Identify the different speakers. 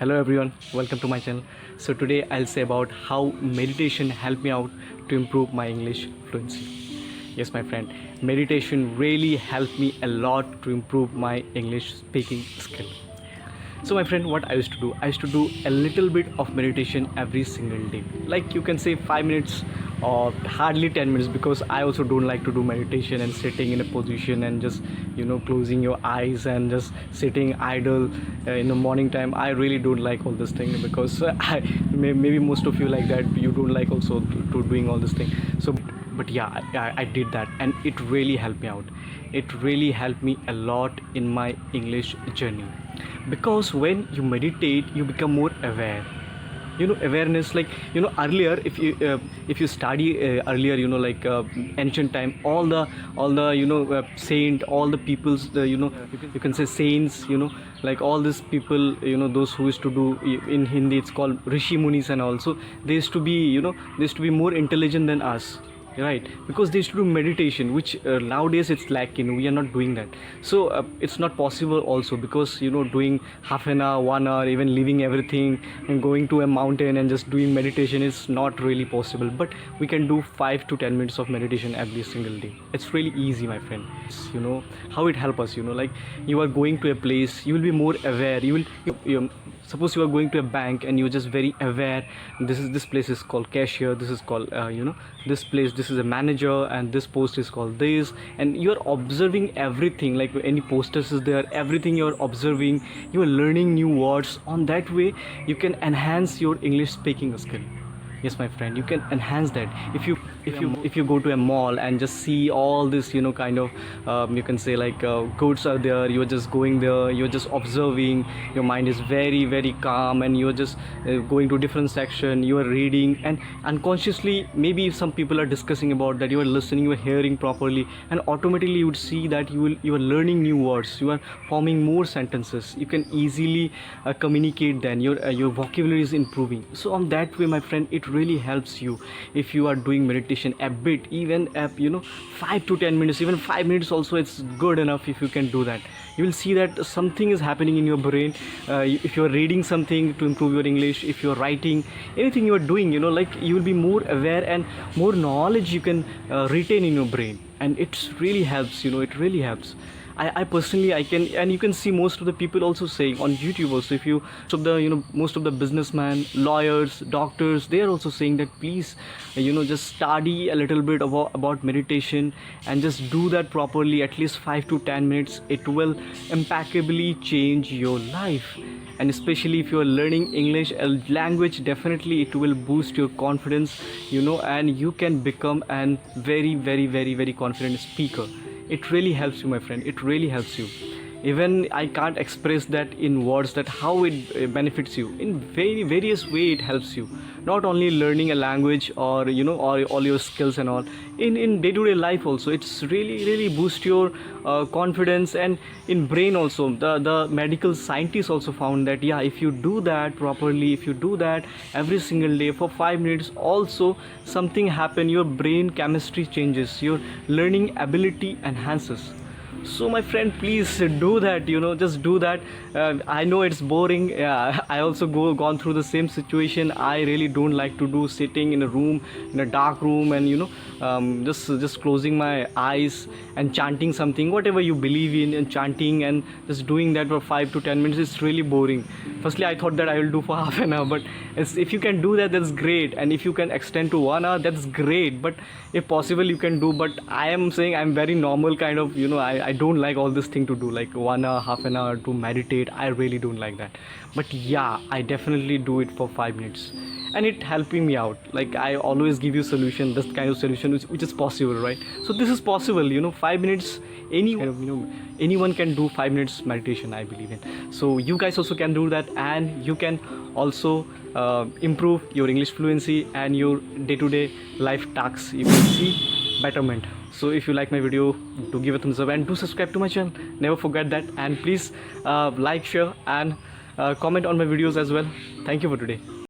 Speaker 1: Hello everyone, welcome to my channel. So today I'll say about how meditation helped me out to improve my English fluency. Yes my friend, meditation really helped me a lot to improve my English speaking skill. So my friend, what I used to do a little bit of meditation every single day. Like you can say 5 minutes or hardly 10 minutes, because I also don't like to do meditation and sitting in a position and just closing your eyes and just sitting idle in the morning time. I really don't like all this thing, because maybe most of you like that, you don't like also to doing all this thing. So but yeah, I did that and it really helped me out. It really helped me a lot in my English journey, because when you meditate you become more aware. Awareness, like earlier, if you study earlier, ancient time, all the saint, all the peoples, you can say saints, like all these people, those who used to do, in Hindi it's called rishi munis, and also they used to be more intelligent than us, right? Because they used to do meditation, which nowadays it's lacking. We are not doing that. So it's not possible also, because doing half an hour, 1 hour, even leaving everything and going to a mountain and just doing meditation is not really possible. But we can do 5 to 10 minutes of meditation every single day. It's really easy, my friend. How it helps us, like you are going to a place, you will be more aware. Suppose you are going to a bank and you're just very aware, this place is called cashier, this is called this place, this is a manager, and this post is called this, and you're observing everything, like any posters is there, everything you're observing, you're learning new words. On that way you can enhance your English speaking skill. Yes my friend, you can enhance that. If you go to a mall and just see all this kind of you can say like goods are there, you're just going there, you're just observing, your mind is very very calm, and you're just going to different section, you are reading, and unconsciously maybe some people are discussing about that, you are listening, you are hearing properly, and automatically you would see that you are learning new words, you are forming more sentences, you can easily communicate, then your vocabulary is improving. So on that way, my friend, it really helps you if you are doing meditation a bit, even 5 to 10 minutes, even 5 minutes also, it's good enough. If you can do that, you will see that something is happening in your brain. If you are reading something to improve your English, if you are writing anything you are doing, like you will be more aware, and more knowledge you can retain in your brain, and it really helps. It really helps. I personally, I can, and you can see most of the people also saying on YouTube also, if you, so the most of the businessmen, lawyers, doctors, they are also saying that please just study a little bit about meditation and just do that properly, at least 5 to 10 minutes. It will impeccably change your life. And especially if you are learning English, a language, definitely it will boost your confidence, and you can become a very very very very confident speaker. It really helps you, my friend. It really helps you. Even I can't express that in words, that how it benefits you. In very various way it helps you. Not only learning a language, or or all your skills and all. In day-to-day life also, it's really boost your confidence, and in brain also. The medical scientists also found that if you do that properly, if you do that every single day for 5 minutes, also something happen. Your brain chemistry changes. Your learning ability enhances. So my friend, please do that. Just do that. I know it's boring. I also gone through the same situation. I really don't like to do sitting in a room, in a dark room, and just closing my eyes and chanting something, whatever you believe in, and chanting and just doing that for 5 to 10 minutes. It's really boring. Firstly, I thought that I will do for half an hour, but if you can do that, that's great. And if you can extend to 1 hour, that's great. But if possible, you can do. But I am saying I'm very normal kind of, I don't like all this thing to do, like 1 hour, half an hour to meditate. I really don't like that. But I definitely do it for 5 minutes, and it helping me out. Like I always give you solution, this kind of solution which is possible, right? So this is possible. 5 minutes, anyone can do 5 minutes meditation, I believe in. So you guys also can do that, and you can also improve your English fluency and your day-to-day life tasks. You can see betterment. So if you like my video, do give a thumbs up and do subscribe to my channel. Never forget that. And please like, share, and comment on my videos as well. Thank you for today.